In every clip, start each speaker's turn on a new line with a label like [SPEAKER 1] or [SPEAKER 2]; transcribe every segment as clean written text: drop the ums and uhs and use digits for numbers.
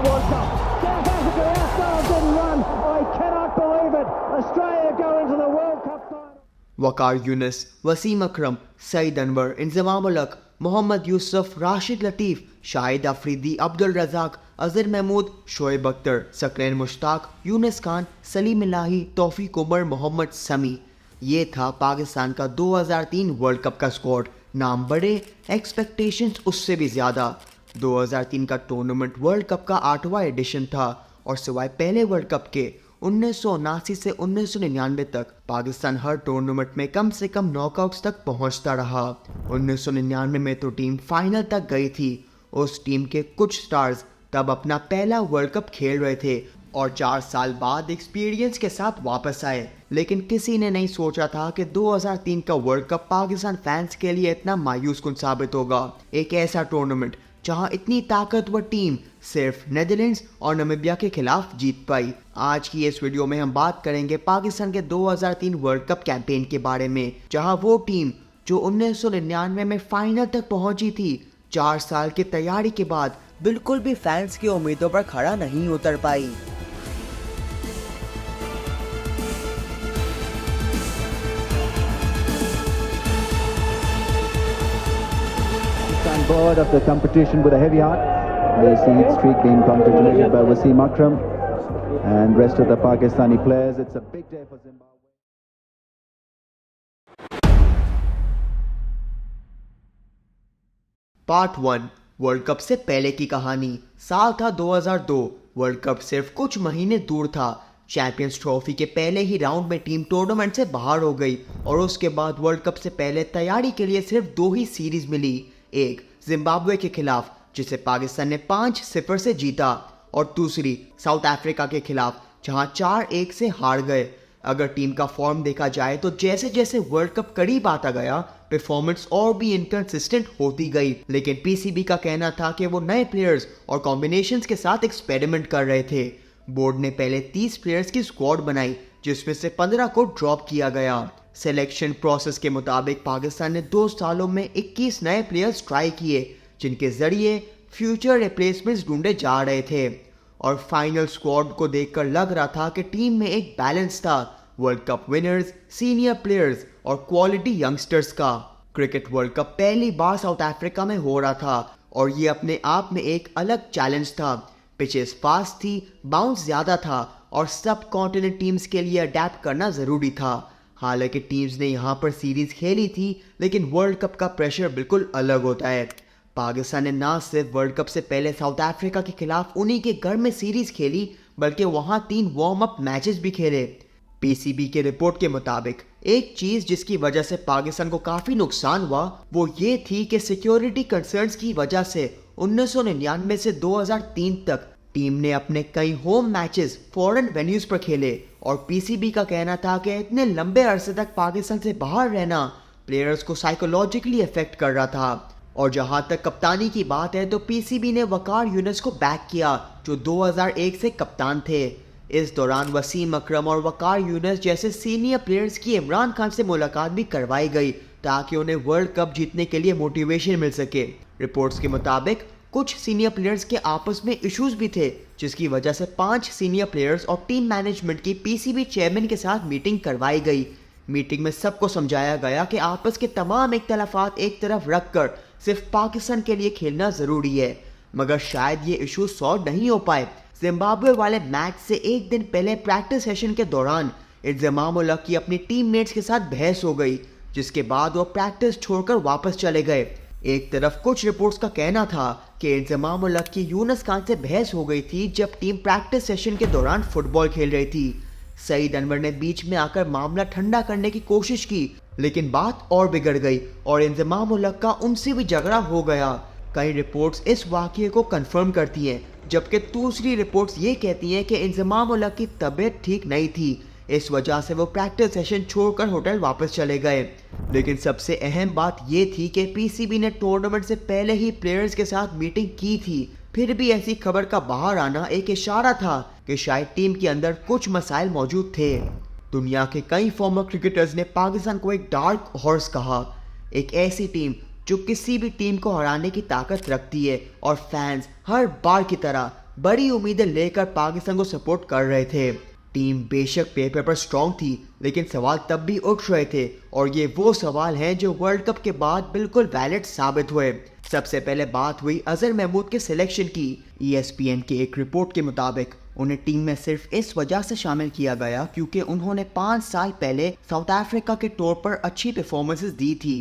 [SPEAKER 1] World Cup. South Africa outstars didn't run. I cannot believe it. Australia go into the World Cup final.
[SPEAKER 2] Waqar Younis, Wasim अकरम, सईद अनवर, इंजमाम उल हक, मोहम्मद यूसुफ, राशिद लतीफ़, शाहिद अफरीदी, अब्दुल रज़ाक, अज़हर महमूद, शोएब अख्तर, सकरैन मुश्ताक, यूनिस खान, सलीम इलाही, तौफीक उमर, मोहम्मद समी। ये था पाकिस्तान का 2003 world cup का squad. नाम बड़े, एक्सपेक्टेशंस उससे भी ज़्यादा। 2003 का टूर्नामेंट वर्ल्ड कप का 8वां एडिशन था और सिवाय पहले वर्ल्ड कप के 1979 से 1999 तक पाकिस्तान हर टूर्नामेंट में कम से कम नॉकआउट्स तक पहुंचता रहा। 1999 में तो टीम फाइनल तक गई थी। उस टीम के कुछ स्टार्स तब अपना पहला वर्ल्ड कप खेल रहे थे और 4 साल बाद एक्सपीरियंस के साथ वापस आए। लेकिन किसी ने नहीं सोचा था कि 2003 का वर्ल्ड कप पाकिस्तान फैंस के लिए इतना मायूस कुन साबित होगा। एक ऐसा टूर्नामेंट जहां इतनी ताकतवर टीम सिर्फ नेदरलैंड्स और नामीबिया के खिलाफ जीत पाई। आज की इस वीडियो में हम बात करेंगे पाकिस्तान के 2003 वर्ल्ड कप कैंपेन के बारे में, जहां वो टीम जो 1999 में फाइनल तक पहुंची थी, 4 साल की तैयारी के बाद बिल्कुल भी फैंस की उम्मीदों पर खड़ा नहीं उतर पाई।
[SPEAKER 3] On board of the competition with a heavy heart. They see its streak being congratulated by Wasim Akram and rest of the Pakistani players. It's a big day for Zimbabwe.
[SPEAKER 2] Part 1, world cup से पहले की कहानी। साल था 2002। World cup सिर्फ कुछ महीने दूर था। चैंपियंस ट्रॉफी के पहले ही राउंड में टीम टूर्नामेंट से बाहर हो गई और उसके बाद वर्ल्ड कप से पहले तैयारी के लिए सिर्फ 2 ही सीरीज मिली। एक जिम्बाब्वे के खिलाफ जिसे पाकिस्तान ने 5-0 से जीता और दूसरी साउथ अफ्रीका के खिलाफ जहां 4-1 से हार गए। अगर टीम का फॉर्म देखा जाए तो जैसे जैसे वर्ल्ड कप करीब आता गया परफॉर्मेंस और भी इनकंसिस्टेंट होती गई। लेकिन पीसीबी का कहना था कि वो नए प्लेयर्स और कॉम्बिनेशंस के साथ एक्सपेरिमेंट कर रहे थे। बोर्ड ने पहले 30 प्लेयर्स की स्क्वाड बनाई जिसमें से 15 को ड्रॉप किया गया। सिलेक्शन प्रोसेस के मुताबिक पाकिस्तान ने 2 सालों में 21 नए प्लेयर्स ट्राई किए जिनके जरिए फ्यूचर रिप्लेसमेंट्स ढूंढे जा रहे थे और फाइनल स्क्वाड को देखकर लग रहा था कि टीम में एक बैलेंस था world cup winners, senior players और क्वालिटी यंगस्टर्स का। क्रिकेट वर्ल्ड कप पहली बार साउथ अफ्रीका में हो रहा था और ये अपने आप में एक अलग चैलेंज था। पिचेस फास्ट थी, बाउंस ज़्यादा था और सब कॉन्टिनेंट टीम्स के लिए अडेप्ट करना ज़रूरी था। हालांकि टीम्स ने यहाँ पर सीरीज खेली थी लेकिन वर्ल्ड कप का प्रेशर बिल्कुल अलग होता है। पाकिस्तान ने ना सिर्फ वर्ल्ड कप से पहले साउथ अफ्रीका के खिलाफ उन्हीं के घर में सीरीज खेली बल्कि वहाँ 3 वार्म अप मैचेस भी खेले। पीसीबी के रिपोर्ट के मुताबिक एक चीज़ जिसकी वजह से पाकिस्तान को काफ़ी नुकसान हुआ वो ये थी कि सिक्योरिटी कंसर्न्स की वजह से 1999 से 2003 तक टीम ने अपने कई होम मैचेस फॉरेन वेन्यूज पर खेले और पीसीबी का कहना था कि इतने लंबे अरसे तक पाकिस्तान से बाहर रहना प्लेयर्स को साइकोलॉजिकली अफेक्ट कर रहा था। और जहां तक कप्तानी की बात है तो पीसीबी ने वकार यूनिस को बैक किया जो 2001 से कप्तान थे। इस दौरान वसीम अकरम और वकार यूनिस जैसे सीनियर प्लेयर्स की इमरान खान से मुलाकात भी करवाई गई ताकि उन्हें वर्ल्ड कप जीतने के लिए मोटिवेशन मिल सके। रिपोर्ट्स के मुताबिक कुछ सीनियर प्लेयर्स के आपस में इश्यूज भी थे जिसकी वजह से 5 सीनियर प्लेयर्स और टीम मैनेजमेंट की पीसीबी चेयरमैन के साथ मीटिंग करवाई गई। मीटिंग में सबको समझाया गया कि आपस के तमाम इख्तलाफात एक तरफ रखकर सिर्फ पाकिस्तान के लिए खेलना ज़रूरी है, मगर शायद ये इशू सॉल्व नहीं हो पाए। जिम्बाब्वे वाले मैच से एक दिन पहले प्रैक्टिस सेशन के दौरान इंजमाम उल हक की अपनी टीममेट्स के साथ बहस हो गई जिसके बाद वो प्रैक्टिस छोड़कर वापस चले गए। एक तरफ कुछ रिपोर्ट्स का कहना था कि इंजमाम उल हक की यूनिस खान से बहस हो गई थी जब टीम प्रैक्टिस सेशन के दौरान फुटबॉल खेल रही थी। सईद अनवर ने बीच में आकर मामला ठंडा करने की कोशिश की लेकिन बात और बिगड़ गई और इंजमाम उल हक का उनसे भी झगड़ा हो गया। कई रिपोर्ट्स इस वाक़ये को कंफर्म करती हैं जबकि दूसरी रिपोर्ट्स ये कहती हैं कि इंजमाम उल हक की तबीयत ठीक नहीं थी, इस वजह से वो प्रैक्टिस सेशन छोड़कर होटल वापस चले गए। लेकिन सबसे अहम बात ये थी कि पीसीबी ने टूर्नामेंट से पहले ही प्लेयर्स के साथ मीटिंग की थी। फिर भी ऐसी खबर का बाहर आना एक इशारा था कि शायद टीम के अंदर कुछ मसाइल मौजूद थे। दुनिया के कई फॉर्मर क्रिकेटर्स ने पाकिस्तान को एक डार्क हॉर्स कहा, एक ऐसी टीम जो किसी भी टीम को हराने की ताकत रखती है और फैंस हर बार की तरह बड़ी उम्मीदें लेकर पाकिस्तान को सपोर्ट कर रहे थे। टीम बेशक पेपर पर स्ट्रॉन्ग थी, लेकिन सवाल तब भी उठ रहे थे और ये वो सवाल हैं जो वर्ल्ड कप के बाद बिल्कुल वैलिड साबित हुए। सबसे पहले बात हुई अजहर महमूद के सिलेक्शन की। ESPN की एक रिपोर्ट के मुताबिक उन्हें टीम में सिर्फ इस वजह से शामिल किया गया क्योंकि उन्होंने 5 साल पहले साउथ अफ्रीका के टूर पर अच्छी परफॉर्मेंसेस दी थी।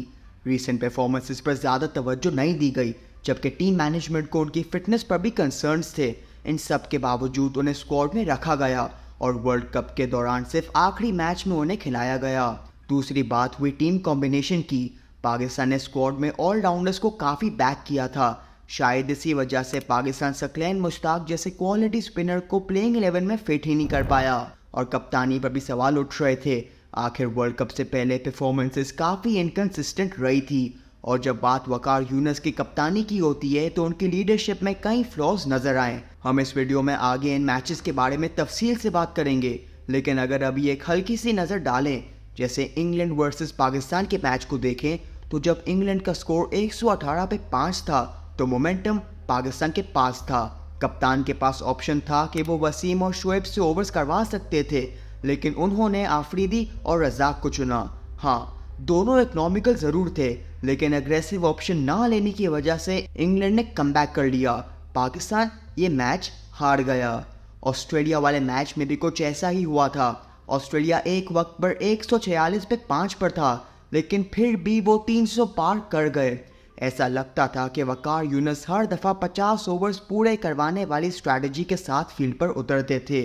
[SPEAKER 2] रीसेंट परफॉर्मेंसेस पर ज़्यादा तवज्जो नहीं दी गई, जबकि टीम मैनेजमेंट को उनकी फिटनेस पर भी कंसर्न्स थे। इन सब के बावजूद उन्हें स्क्वाड में रखा गया और वर्ल्ड कप के दौरान सिर्फ आखिरी मैच में उन्हें खिलाया गया। दूसरी बात हुई टीम कॉम्बिनेशन की। पाकिस्तान ने स्क्वाड में ऑलराउंडर्स को काफ़ी बैक किया था। शायद इसी वजह से पाकिस्तान सकलैन मुश्ताक जैसे क्वालिटी स्पिनर को प्लेइंग 11 में फिट ही नहीं कर पाया और कप्तानी पर भी सवाल उठ रहे थे। आखिर वर्ल्ड कप से पहले परफॉर्मेंसेस काफ़ी इनकंसिस्टेंट रही थी और जब बात वकार यूनुस की कप्तानी की होती है तो उनकी लीडरशिप में कई फ्लॉज नजर आए। हम इस वीडियो में आगे इन मैचेस के बारे में तफसील से बात करेंगे, लेकिन अगर अभी एक हल्की सी नज़र डालें, जैसे इंग्लैंड वर्सेस पाकिस्तान के मैच को देखें, तो जब इंग्लैंड का स्कोर 118 पे 5 था तो मोमेंटम पाकिस्तान के पास था। कप्तान के पास ऑप्शन था कि वो वसीम और शोएब से ओवर्स करवा सकते थे, लेकिन उन्होंने आफरीदी और रजाक को चुना। हाँ, दोनों इकोनॉमिकल ज़रूर थे, लेकिन अग्रेसिव ऑप्शन ना लेने की वजह से इंग्लैंड ने कमबैक कर लिया। पाकिस्तान ये मैच हार गया। ऑस्ट्रेलिया वाले मैच में भी कुछ ऐसा ही हुआ था। ऑस्ट्रेलिया एक वक्त पर 146 पे 5 पर था, लेकिन फिर भी वो 300 पार कर गए। ऐसा लगता था कि वकार यूनुस हर दफ़ा 50 ओवर्स पूरे करवाने वाली स्ट्रैटेजी के साथ फील्ड पर उतरते थे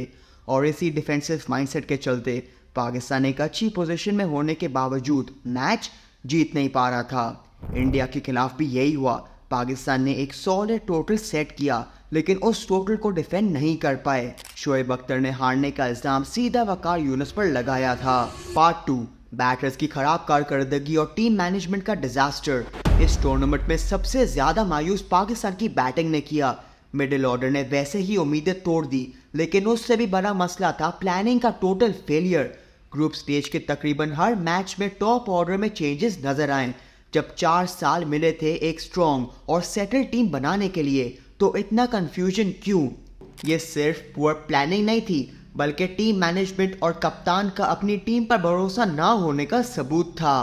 [SPEAKER 2] और इसी डिफेंसिव माइंडसेट के चलते पाकिस्तान एक अच्छी पोजीशन में होने के बावजूद मैच जीत नहीं पा रहा था। इंडिया के खिलाफ भी यही हुआ। पाकिस्तान ने एक सॉलिड टोटल सेट किया, लेकिन उस टोटल को डिफेंड नहीं कर पाए। शोएब अख्तर ने हारने का इल्ज़ाम सीधा वकार यूनुस पर लगाया था। पार्ट 2, बैटर्स की खराब कारकर्दगी और टीम मैनेजमेंट का डिजास्टर। इस टूर्नामेंट में सबसे ज़्यादा मायूस पाकिस्तान की बैटिंग ने किया। मिडिल ऑर्डर ने वैसे ही उम्मीदें तोड़ दी, लेकिन उससे भी बड़ा मसला था प्लानिंग का टोटल फेलियर। ग्रुप स्टेज के तकरीबन हर मैच में टॉप ऑर्डर में चेंजेस नजर आए। जब 4 साल मिले थे एक स्ट्रॉन्ग और सेटल टीम बनाने के लिए, तो इतना कंफ्यूजन क्यों? ये सिर्फ पुअर प्लानिंग नहीं थी, बल्कि टीम मैनेजमेंट और कप्तान का अपनी टीम पर भरोसा ना होने का सबूत था।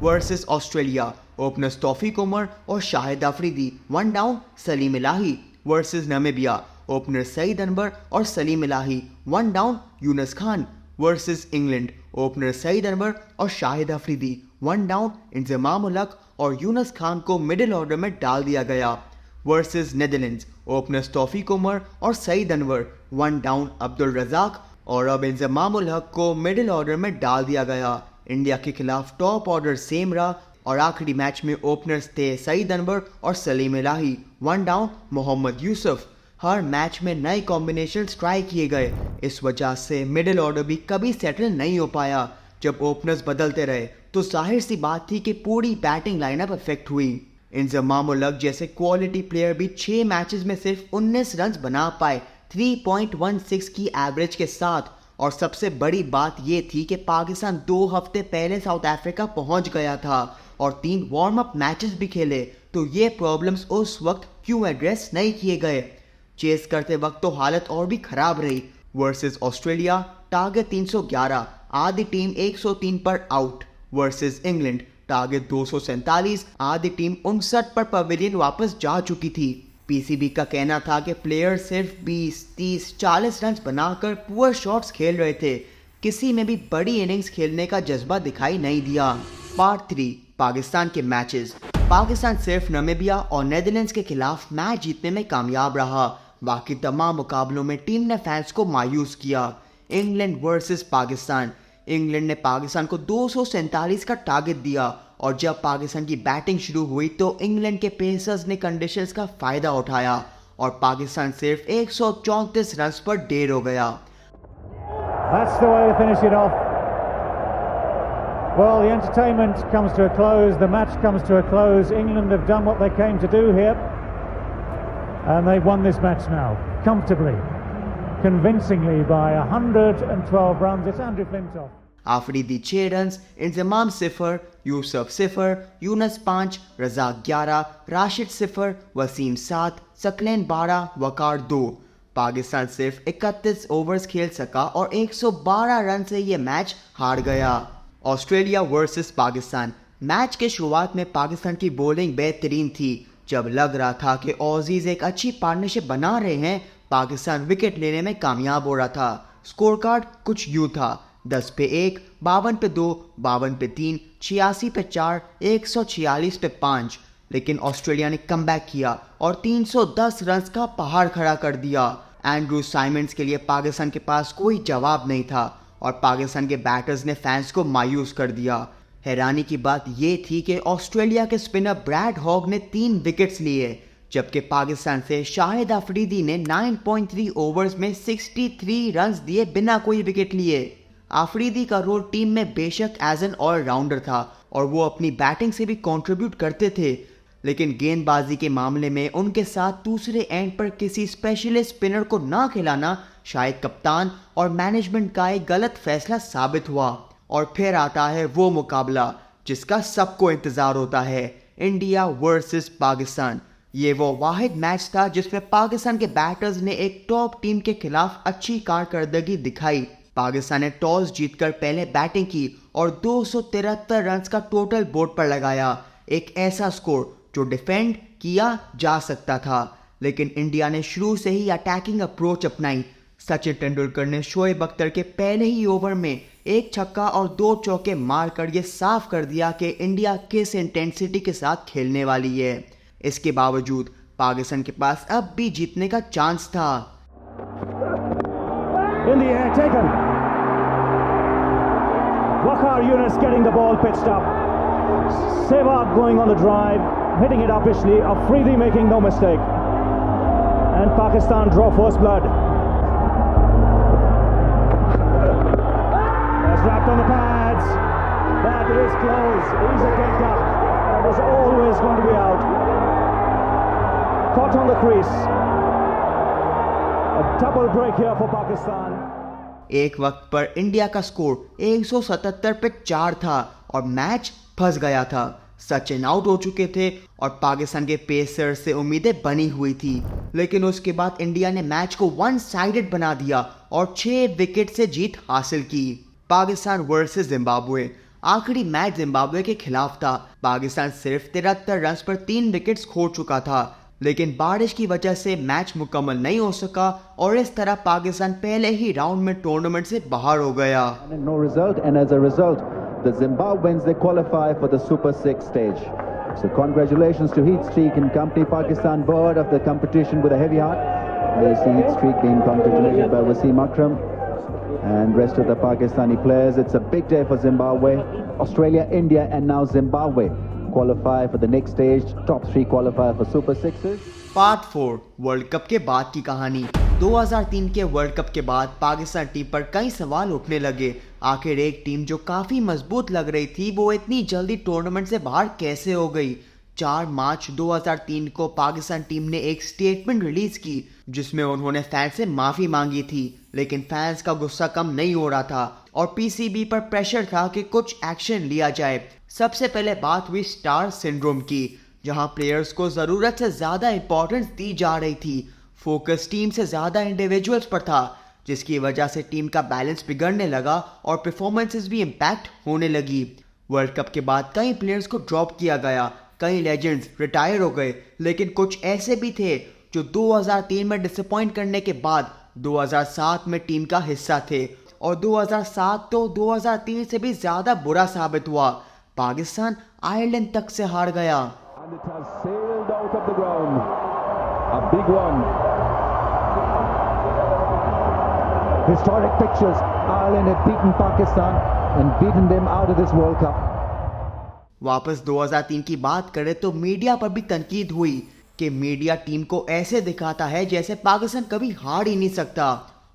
[SPEAKER 2] Versus Australia, openers Taufeeq Umar और Shahid Afridi, 1 down Saleem Elahi. Versus Namibia, opener Saeed Anwar और Saleem Elahi, 1 down Younis Khan. Versus England, opener Saeed Anwar और शाहिद अफरीदी, 1 डाउन इंजमाम उल हक और यूनुस खान को मिडिल ऑर्डर में डाल दिया गया। Versus Netherlands, openers Taufeeq Umar और सईद अनवर, 1 डाउन अब्दुल रजाक और अब इंजमाम उल हक को मिडिल ऑर्डर में डाल दिया गया। इंडिया के खिलाफ टॉप ऑर्डर सेम रहा और आखिरी मैच में ओपनर्स थे सईद अनवर और सलीम इलाही, 1 डाउन मोहम्मद यूसुफ। हर मैच में नए कॉम्बिनेशन ट्राई किए गए, इस वजह से मिडिल ऑर्डर भी कभी सेटल नहीं हो पाया। जब ओपनर्स बदलते रहे तो जाहिर सी बात थी कि पूरी बैटिंग लाइनअप अफेक्ट हुई। इंजमाम उल हक जैसे क्वालिटी प्लेयर भी 6 मैचेस में सिर्फ 19 रन बना पाए 3.16 की एवरेज के साथ। और सबसे बड़ी बात यह थी कि पाकिस्तान 2 हफ्ते पहले साउथ अफ्रीका पहुंच गया था और 3 वार्म अप मैचेस भी खेले, तो ये प्रॉब्लम्स उस वक्त क्यों एड्रेस नहीं किए गए? चेस करते वक्त तो हालत और भी खराब रही। वर्सेस ऑस्ट्रेलिया, टारगेट 311, आधी टीम 103 पर आउट। वर्सेस इंग्लैंड, टारगेट 247, आधी टीम 59 पर पवेलियन वापस जा चुकी थी। पीसीबी का कहना था कि प्लेयर सिर्फ 20, 30, 40 रन बनाकर पुअर शॉट्स खेल रहे थे। किसी में भी बड़ी इनिंग्स खेलने का जज्बा दिखाई नहीं दिया। पार्ट 3, पाकिस्तान के मैचेस। पाकिस्तान सिर्फ नामीबिया और नेदरलैंड्स के खिलाफ मैच जीतने में कामयाब रहा। बाकी तमाम मुकाबलों में टीम ने फैंस को मायूस किया। इंग्लैंड वर्सेस पाकिस्तान, इंग्लैंड ने पाकिस्तान को 247 का टारगेट दिया और जब पाकिस्तान की बैटिंग शुरू हुई तो इंग्लैंड के पेसर्स ने कंडीशंस का फ़ायदा उठाया और पाकिस्तान सिर्फ 134 रन पर ढेर हो गया।
[SPEAKER 1] That's the way to finish it off. Well, the entertainment comes to a close, the match comes to a close. England have done what they came to do here, and they've won this match now, comfortably, convincingly by 112 runs. It's Andrew Flintoff.
[SPEAKER 2] Afridi 6 run, Inzamam 0, Yousuf 0, Younis 5, Razzaq 11, Rashid 0, Wasim 7, Saqlain 12, Waqar 2। Pakistan सिर्फ 31 overs खेल सका और 112 run से ये match हार गया। Australia versus Pakistan. Match के शुरुआत में पाकिस्तान की बॉलिंग बेहतरीन थी। जब लग रहा था कि ऑजीज एक अच्छी पार्टनरशिप बना रहे हैं, पाकिस्तान विकेट लेने में कामयाब हो रहा था। स्कोर कार्ड कुछ यूँ था: 10 पे 1, 52 पे 2, 52 पे 3, 86 पे 4, 146 पे 5। लेकिन ऑस्ट्रेलिया ने कमबैक किया और 310 रन का पहाड़ खड़ा कर दिया। एंड्रू साइमंड्स के लिए पाकिस्तान के पास कोई जवाब नहीं था और पाकिस्तान के बैटर्स ने फैंस को मायूस कर दिया। हैरानी की बात यह थी कि ऑस्ट्रेलिया के स्पिनर ब्रैड हॉग ने 3 विकेट्स लिए, जबकि पाकिस्तान से शाहिद अफरीदी ने 9.3 ओवर्स में 63 रन्स दिए बिना कोई विकेट लिए। अफरीदी का रोल टीम में बेशक एज एन ऑलराउंडर था और वो अपनी बैटिंग से भी कंट्रीब्यूट करते थे, लेकिन गेंदबाजी के मामले में उनके साथ दूसरे एंड पर किसी स्पेशलिस्ट स्पिनर को ना खिलाना शायद कप्तान और मैनेजमेंट का एक गलत फैसला साबित हुआ। और फिर आता है वो मुकाबला जिसका सबको इंतजार होता है, इंडिया वर्सेस पाकिस्तान। ये वो वाहिद मैच था जिसमें पाकिस्तान के बैटर्स ने एक टॉप टीम के खिलाफ अच्छी कारकर्दगी दिखाई। पाकिस्तान ने टॉस जीतकर पहले बैटिंग की और 273 रन का टोटल बोर्ड पर लगाया, एक ऐसा स्कोर जो डिफेंड किया जा सकता था। लेकिन इंडिया ने शुरू से ही अटैकिंग अप्रोच अपनाई। सचिन तेंदुलकर ने शोएब अख्तर के पहले ही ओवर में 1 छक्का और 2 चौके मारकर ये साफ कर दिया कि इंडिया किस इंटेंसिटी के साथ खेलने वाली है। इसके बावजूद पाकिस्तान के पास अब भी जीतने का चांस था।
[SPEAKER 1] In the air, taken. Waqar Yunus getting the ball pitched up. Sehwag going on the drive, hitting it uppishly. Afridi making no mistake. And Pakistan draw first blood. That's wrapped on the pads. That is close. Easy picked up. That was always going to be out. Caught on the crease. A double break here for Pakistan.
[SPEAKER 2] एक वक्त पर India का score 177 पे 4 था और match फंस गया था। सचिन आउट हो चुके थे और पाकिस्तान के पेसर से उम्मीदें बनी हुई थी, लेकिन उसके बाद इंडिया ने मैच को वन साइडेड बना दिया और 6 विकेट से जीत हासिल की। Pakistan versus Zimbabwe. आखिरी मैच जिम्बाब्वे के खिलाफ था। पाकिस्तान सिर्फ 73 रन पर 3 विकेट्स खो चुका था, लेकिन बारिश की वजह से मैच मुकम्मल नहीं हो सका और इस तरह पाकिस्तान पहले ही राउंड में टूर्नामेंट से बाहर हो गया।
[SPEAKER 3] No result, and as a result, the Zimbabweans, they qualify for the Super 6 stage. So congratulations to Heat Streak and company. Pakistan board of the competition with a heavy heart. There's the Heat Streak being congratulated by Wasim Akram and rest of the Pakistani players. It's a big day for Zimbabwe. Australia, India and now Zimbabwe qualify for the next stage. Top 3 qualify for Super 6s.
[SPEAKER 2] Part 4 world cup के बाद की कहानी। 2003 के world cup के बाद Pakistan team पर कई सवाल उठने लगे। आखिर एक टीम जो काफ़ी मजबूत लग रही थी वो इतनी जल्दी टूर्नामेंट से बाहर कैसे हो गई। 4 मार्च 2003 को पाकिस्तान टीम ने एक स्टेटमेंट रिलीज की जिसमें उन्होंने फैंस से माफ़ी मांगी थी, लेकिन फैंस का गुस्सा कम नहीं हो रहा था और पीसीबी पर प्रेशर था कि कुछ एक्शन लिया जाए। सबसे पहले बात हुई स्टार सिंड्रोम की, जहां प्लेयर्स को ज़रूरत से ज़्यादा इंपॉर्टेंस दी जा रही थी। फोकस टीम से ज़्यादा इंडिविजुअल्स पर था, जिसकी वजह से टीम का बैलेंस बिगड़ने लगा और परफॉर्मेंसेस भी इम्पैक्ट होने लगी। वर्ल्ड कप के बाद कई प्लेयर्स को ड्रॉप किया गया, कई लेजेंड्स रिटायर हो गए, लेकिन कुछ ऐसे भी थे जो 2003 में डिसअपॉइंट करने के बाद 2007 में टीम का हिस्सा थे और 2007 तो 2003 से भी ज़्यादा बुरा साबित हुआ। पाकिस्तान आयरलैंड तक से हार गया।
[SPEAKER 3] And it has sailed out of the ground. A big one. Historic pictures. Ireland have beaten Pakistan and beaten them out of this World Cup.
[SPEAKER 2] वापस 2003 की बात करें तो मीडिया पर भी तनकीद हुई कि मीडिया टीम को ऐसे दिखाता है जैसे पाकिस्तान कभी हार ही नहीं सकता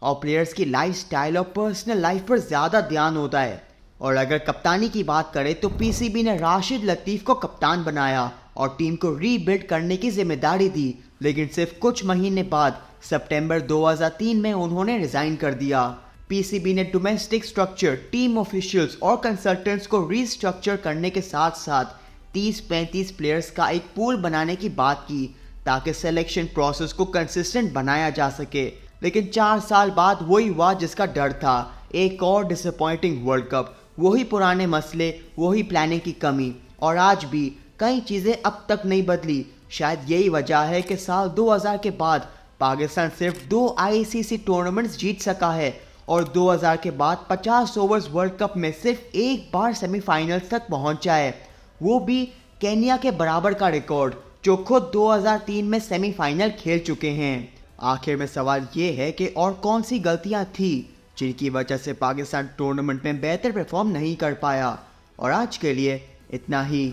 [SPEAKER 2] और प्लेयर्स की लाइफस्टाइल और पर्सनल लाइफ पर ज़्यादा ध्यान होता है। और अगर कप्तानी की बात करें तो पीसीबी ने राशिद लतीफ़ को कप्तान बनाया और टीम को रीबिल्ड करने की जिम्मेदारी दी, लेकिन सिर्फ कुछ महीने बाद सितंबर 2003 में उन्होंने रिजाइन कर दिया। पीसीबी ने डोमेस्टिक स्ट्रक्चर, टीम ऑफिशियल्स और कंसल्टेंट्स को रीस्ट्रक्चर करने के साथ साथ 30-35 प्लेयर्स का एक पूल बनाने की बात की ताकि सिलेक्शन प्रोसेस को कंसिस्टेंट बनाया जा सके। लेकिन 4 साल बाद वही हुआ जिसका डर था, एक और डिसअपॉइंटिंग वर्ल्ड कप, वही पुराने मसले, वही प्लानिंग की कमी, और आज भी कई चीज़ें अब तक नहीं बदली। शायद यही वजह है कि साल 2000 के बाद पाकिस्तान सिर्फ 2 आईसीसी टूर्नामेंट्स जीत सका है और 2000 के बाद 50 ओवर्स वर्ल्ड कप में सिर्फ एक बार सेमीफाइनल्स तक पहुंचा है, वो भी केन्या के बराबर का रिकॉर्ड जो खुद 2003 में सेमीफाइनल खेल चुके हैं। आखिर में सवाल ये है कि और कौन सी गलतियां थी जिनकी वजह से पाकिस्तान टूर्नामेंट में बेहतर परफॉर्म नहीं कर पाया। और आज के लिए इतना ही।